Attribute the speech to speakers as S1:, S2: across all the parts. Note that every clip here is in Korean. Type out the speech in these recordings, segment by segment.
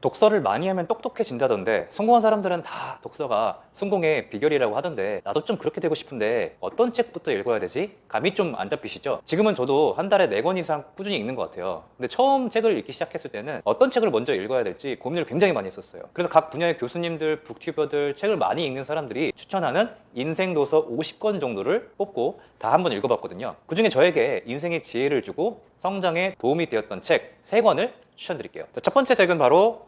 S1: 독서를 많이 하면 똑똑해진다던데 성공한 사람들은 다 독서가 성공의 비결이라고 하던데 나도 좀 그렇게 되고 싶은데 어떤 책부터 읽어야 되지? 감이 좀 안 잡히시죠? 지금은 저도 한 달에 4권 이상 꾸준히 읽는 것 같아요. 근데 처음 책을 읽기 시작했을 때는 어떤 책을 먼저 읽어야 될지 고민을 굉장히 많이 했었어요. 그래서 각 분야의 교수님들, 북튜버들, 책을 많이 읽는 사람들이 추천하는 인생 도서 50권 정도를 뽑고 다 한번 읽어봤거든요. 그중에 저에게 인생의 지혜를 주고 성장에 도움이 되었던 책 3권을 추천드릴게요. 자, 첫 번째 책은 바로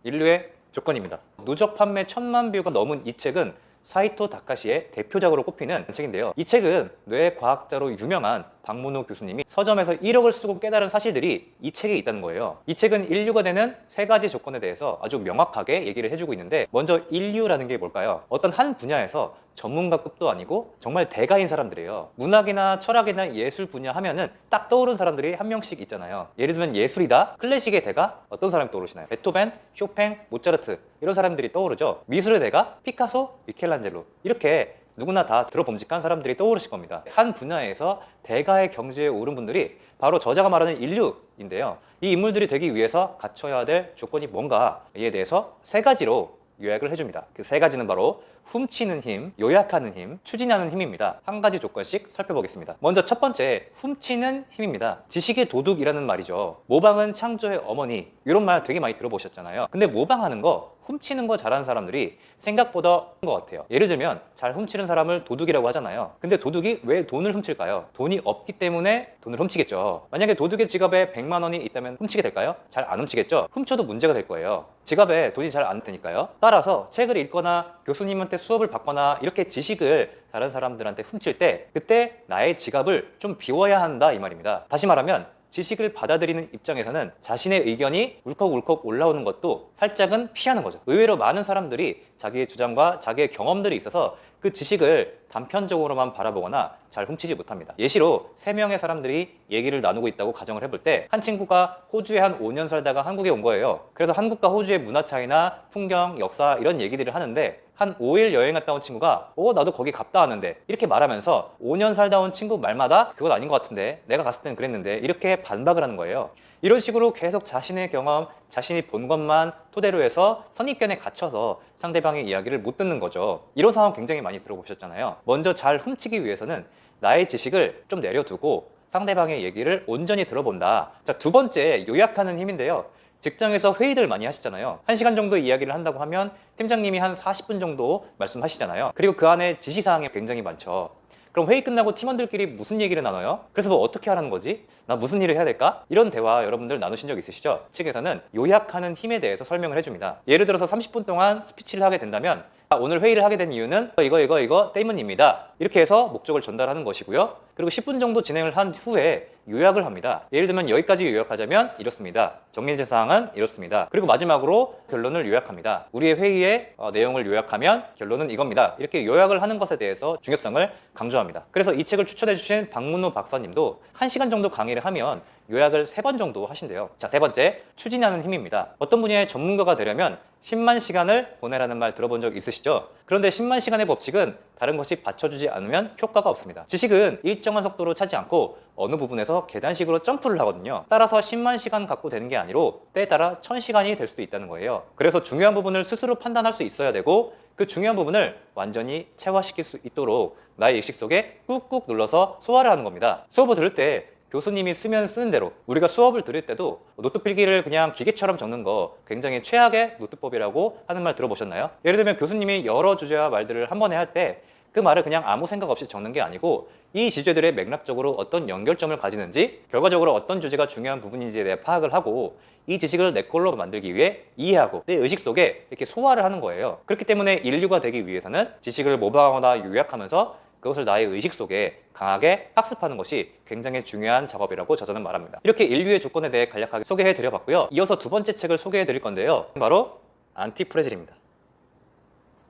S1: 인류의 조건입니다. 누적 판매 1000만 뷰가 넘은 이 책은 사이토 다카시의 대표작으로 꼽히는 책인데요. 이 책은 뇌과학자로 유명한 박문호 교수님이 서점에서 1억을 쓰고 깨달은 사실들이 이 책에 있다는 거예요. 이 책은 인류가 되는 3가지 조건에 대해서 아주 명확하게 얘기를 해주고 있는데, 먼저 인류라는 게 뭘까요? 어떤 한 분야에서 전문가급도 아니고 정말 대가인 사람들이에요. 문학이나 철학이나 예술 분야 하면은 딱 떠오르는 사람들이 한 명씩 있잖아요. 예를 들면 예술이다, 클래식의 대가 어떤 사람이 떠오르시나요? 베토벤, 쇼팽, 모차르트 이런 사람들이 떠오르죠. 미술의 대가 피카소, 미켈란젤로, 이렇게 누구나 다 들어봄직한 사람들이 떠오르실 겁니다. 한 분야에서 대가의 경지에 오른 분들이 바로 저자가 말하는 인류인데요. 이 인물들이 되기 위해서 갖춰야 될 조건이 뭔가에 대해서 3가지로 요약을 해줍니다. 그 3가지는 바로 훔치는 힘, 요약하는 힘, 추진하는 힘입니다. 한 가지 조건씩 살펴보겠습니다. 먼저 첫 번째, 훔치는 힘입니다. 지식의 도둑이라는 말이죠. 모방은 창조의 어머니, 이런 말 되게 많이 들어보셨잖아요. 근데 모방하는 거, 훔치는 거 잘하는 사람들이 생각보다 것 같아요. 예를 들면 잘 훔치는 사람을 도둑이라고 하잖아요. 근데 도둑이 왜 돈을 훔칠까요? 돈이 없기 때문에 돈을 훔치겠죠. 만약에 도둑의 지갑에 100만 원이 있다면 훔치게 될까요? 잘 안 훔치겠죠. 훔쳐도 문제가 될 거예요. 지갑에 돈이 잘 안 드니까요. 따라서 책을 읽거나 교수님한테 수업을 받거나 이렇게 지식을 다른 사람들한테 훔칠 때, 그때 나의 지갑을 좀 비워야 한다 이 말입니다. 다시 말하면 지식을 받아들이는 입장에서는 자신의 의견이 울컥울컥 올라오는 것도 살짝은 피하는 거죠. 의외로 많은 사람들이 자기의 주장과 자기의 경험들이 있어서 그 지식을 단편적으로만 바라보거나 잘 훔치지 못합니다. 예시로 3명의 사람들이 얘기를 나누고 있다고 가정을 해볼 때, 한 친구가 호주에 한 5년 살다가 한국에 온 거예요. 그래서 한국과 호주의 문화 차이나 풍경, 역사 이런 얘기들을 하는데, 한 5일 여행 갔다 온 친구가 나도 거기 갔다 왔는데 이렇게 말하면서 5년 살다 온 친구 말마다 그건 아닌 것 같은데, 내가 갔을 때는 그랬는데, 이렇게 반박을 하는 거예요. 이런 식으로 계속 자신의 경험, 자신이 본 것만 토대로 해서 선입견에 갇혀서 상대방의 이야기를 못 듣는 거죠. 이런 상황 굉장히 많이 들어보셨잖아요. 먼저 잘 훔치기 위해서는 나의 지식을 좀 내려두고 상대방의 얘기를 온전히 들어본다. 자, 두 번째, 요약하는 힘인데요. 직장에서 회의들 많이 하시잖아요. 1시간 정도 이야기를 한다고 하면 팀장님이 한 40분 정도 말씀하시잖아요. 그리고 그 안에 지시사항이 굉장히 많죠. 그럼 회의 끝나고 팀원들끼리 무슨 얘기를 나눠요? 그래서 뭐 어떻게 하라는 거지? 나 무슨 일을 해야 될까? 이런 대화 여러분들 나누신 적 있으시죠? 책에서는 요약하는 힘에 대해서 설명을 해줍니다. 예를 들어서 30분 동안 스피치를 하게 된다면, 오늘 회의를 하게 된 이유는 이거 때문입니다. 이렇게 해서 목적을 전달하는 것이고요. 그리고 10분 정도 진행을 한 후에 요약을 합니다. 예를 들면 여기까지 요약하자면 이렇습니다. 정리된 사항은 이렇습니다. 그리고 마지막으로 결론을 요약합니다. 우리의 회의의 내용을 요약하면 결론은 이겁니다. 이렇게 요약을 하는 것에 대해서 중요성을 강조합니다. 그래서 이 책을 추천해 주신 박문호 박사님도 1시간 정도 강의를 하면 요약을 3번 정도 하신대요. 자, 3번째, 추진하는 힘입니다. 어떤 분야의 전문가가 되려면 10만 시간을 보내라는 말 들어본 적 있으시죠? 그런데 10만 시간의 법칙은 다른 것이 받쳐주지 않으면 효과가 없습니다. 지식은 일정한 속도로 차지 않고 어느 부분에서 계단식으로 점프를 하거든요. 따라서 10만 시간 갖고 되는 게 아니로 때에 따라 1000시간이 될 수도 있다는 거예요. 그래서 중요한 부분을 스스로 판단할 수 있어야 되고, 그 중요한 부분을 완전히 체화시킬 수 있도록 나의 의식 속에 꾹꾹 눌러서 소화를 하는 겁니다. 수업을 들을 때 교수님이 쓰면 쓰는 대로, 우리가 수업을 들을 때도 노트 필기를 그냥 기계처럼 적는 거 굉장히 최악의 노트법이라고 하는 말 들어보셨나요? 예를 들면 교수님이 여러 주제와 말들을 한 번에 할 때 그 말을 그냥 아무 생각 없이 적는 게 아니고, 이 주제들의 맥락적으로 어떤 연결점을 가지는지, 결과적으로 어떤 주제가 중요한 부분인지에 대해 파악을 하고, 이 지식을 내 걸로 만들기 위해 이해하고 내 의식 속에 이렇게 소화를 하는 거예요. 그렇기 때문에 인류가 되기 위해서는 지식을 모방하거나 요약하면서 그것을 나의 의식 속에 강하게 학습하는 것이 굉장히 중요한 작업이라고 저자는 말합니다. 이렇게 인류의 조건에 대해 간략하게 소개해 드려봤고요. 이어서 두 번째 책을 소개해 드릴 건데요. 바로 안티프레질입니다.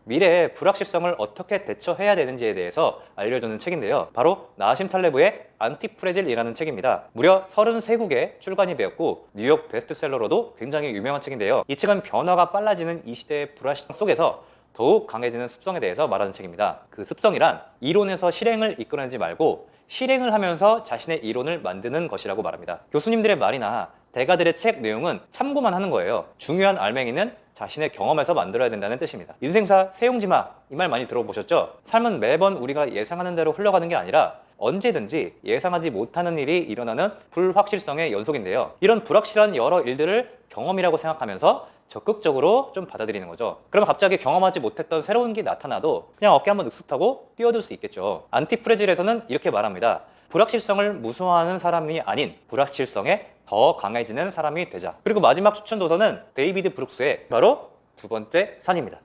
S1: 미래의 불확실성을 어떻게 대처해야 되는지에 대해서 알려주는 책인데요. 바로 나심 탈레브의 안티프레질이라는 책입니다. 무려 33국에 출간이 되었고 뉴욕 베스트셀러로도 굉장히 유명한 책인데요. 이 책은 변화가 빨라지는 이 시대의 불확실성 속에서 더욱 강해지는 습성에 대해서 말하는 책입니다. 그 습성이란 이론에서 실행을 이끌어내지 말고 실행을 하면서 자신의 이론을 만드는 것이라고 말합니다. 교수님들의 말이나 대가들의 책 내용은 참고만 하는 거예요. 중요한 알맹이는 자신의 경험에서 만들어야 된다는 뜻입니다. 인생사 세용지마, 이 말 많이 들어보셨죠? 삶은 매번 우리가 예상하는 대로 흘러가는 게 아니라 언제든지 예상하지 못하는 일이 일어나는 불확실성의 연속인데요. 이런 불확실한 여러 일들을 경험이라고 생각하면서 적극적으로 좀 받아들이는 거죠. 그러면 갑자기 경험하지 못했던 새로운 게 나타나도 그냥 어깨 한번 익숙하고 뛰어들 수 있겠죠. 안티프레질에서는 이렇게 말합니다. 불확실성을 무서워하는 사람이 아닌 불확실성에 더 강해지는 사람이 되자. 그리고 마지막 추천 도서는 데이비드 브룩스의 바로 두 번째 산입니다.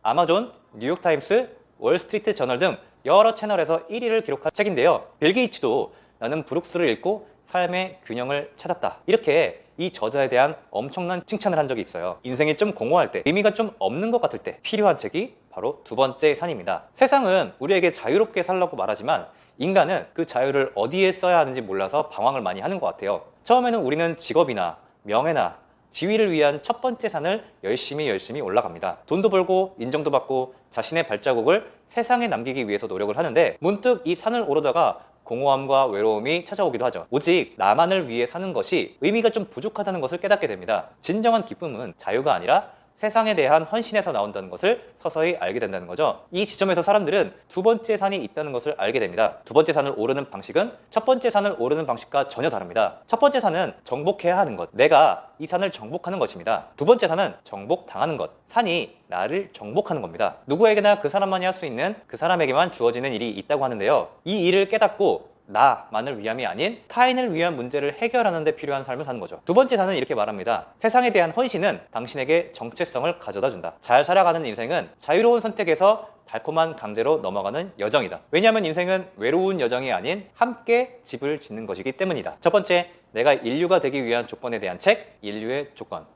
S1: 아마존, 뉴욕타임스, 월스트리트 저널 등 여러 채널에서 1위를 기록한 책인데요. 빌 게이츠도 나는 브룩스를 읽고 삶의 균형을 찾았다, 이렇게 이 저자에 대한 엄청난 칭찬을 한 적이 있어요. 인생이 좀 공허할 때, 의미가 좀 없는 것 같을 때 필요한 책이 바로 두 번째 산입니다. 세상은 우리에게 자유롭게 살라고 말하지만 인간은 그 자유를 어디에 써야 하는지 몰라서 방황을 많이 하는 것 같아요. 처음에는 우리는 직업이나 명예나 지위를 위한 첫 번째 산을 열심히 올라갑니다. 돈도 벌고 인정도 받고 자신의 발자국을 세상에 남기기 위해서 노력을 하는데 문득 이 산을 오르다가 공허함과 외로움이 찾아오기도 하죠. 오직 나만을 위해 사는 것이 의미가 좀 부족하다는 것을 깨닫게 됩니다. 진정한 기쁨은 자유가 아니라 세상에 대한 헌신에서 나온다는 것을 서서히 알게 된다는 거죠. 이 지점에서 사람들은 두 번째 산이 있다는 것을 알게 됩니다. 두 번째 산을 오르는 방식은 첫 번째 산을 오르는 방식과 전혀 다릅니다. 첫 번째 산은 정복해야 하는 것, 내가 이 산을 정복하는 것입니다. 두 번째 산은 정복당하는 것, 산이 나를 정복하는 겁니다. 누구에게나 그 사람만이 할 수 있는, 그 사람에게만 주어지는 일이 있다고 하는데요. 이 일을 깨닫고 나만을 위함이 아닌 타인을 위한 문제를 해결하는 데 필요한 삶을 사는 거죠. 두 번째 산은 이렇게 말합니다. 세상에 대한 헌신은 당신에게 정체성을 가져다 준다. 잘 살아가는 인생은 자유로운 선택에서 달콤한 강제로 넘어가는 여정이다. 왜냐하면 인생은 외로운 여정이 아닌 함께 집을 짓는 것이기 때문이다. 첫 번째, 내가 인류가 되기 위한 조건에 대한 책, 인류의 조건.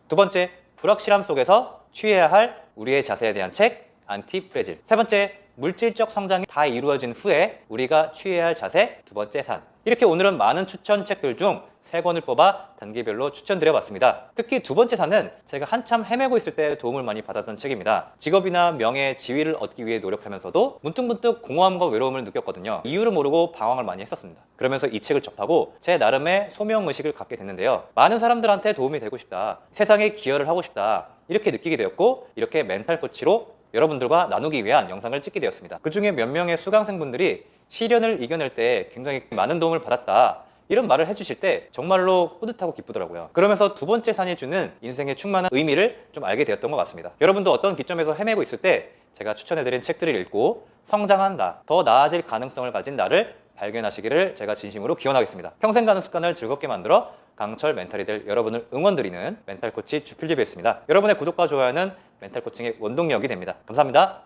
S1: 두 번째, 불확실함 속에서 취해야 할 우리의 자세에 대한 책, 안티프레질. 세 번째, 물질적 성장이 다 이루어진 후에 우리가 취해야 할 자세, 두 번째 산. 이렇게 오늘은 많은 추천책들 중 3권을 뽑아 단계별로 추천드려봤습니다. 특히 두 번째 산은 제가 한참 헤매고 있을 때 도움을 많이 받았던 책입니다. 직업이나 명예, 지위를 얻기 위해 노력하면서도 문득문득 공허함과 외로움을 느꼈거든요. 이유를 모르고 방황을 많이 했었습니다. 그러면서 이 책을 접하고 제 나름의 소명의식을 갖게 됐는데요. 많은 사람들한테 도움이 되고 싶다, 세상에 기여를 하고 싶다, 이렇게 느끼게 되었고, 이렇게 멘탈 코치로 여러분들과 나누기 위한 영상을 찍게 되었습니다. 그 중에 몇 명의 수강생분들이 시련을 이겨낼 때 굉장히 많은 도움을 받았다, 이런 말을 해주실 때 정말로 뿌듯하고 기쁘더라고요. 그러면서 두 번째 산이 주는 인생의 충만한 의미를 좀 알게 되었던 것 같습니다. 여러분도 어떤 기점에서 헤매고 있을 때 제가 추천해드린 책들을 읽고 성장한 나, 더 나아질 가능성을 가진 나를 발견하시기를 제가 진심으로 기원하겠습니다. 평생 가는 습관을 즐겁게 만들어 강철 멘탈이 될 여러분을 응원드리는 멘탈코치 주필립이었습니다. 여러분의 구독과 좋아요는 멘탈코칭의 원동력이 됩니다. 감사합니다.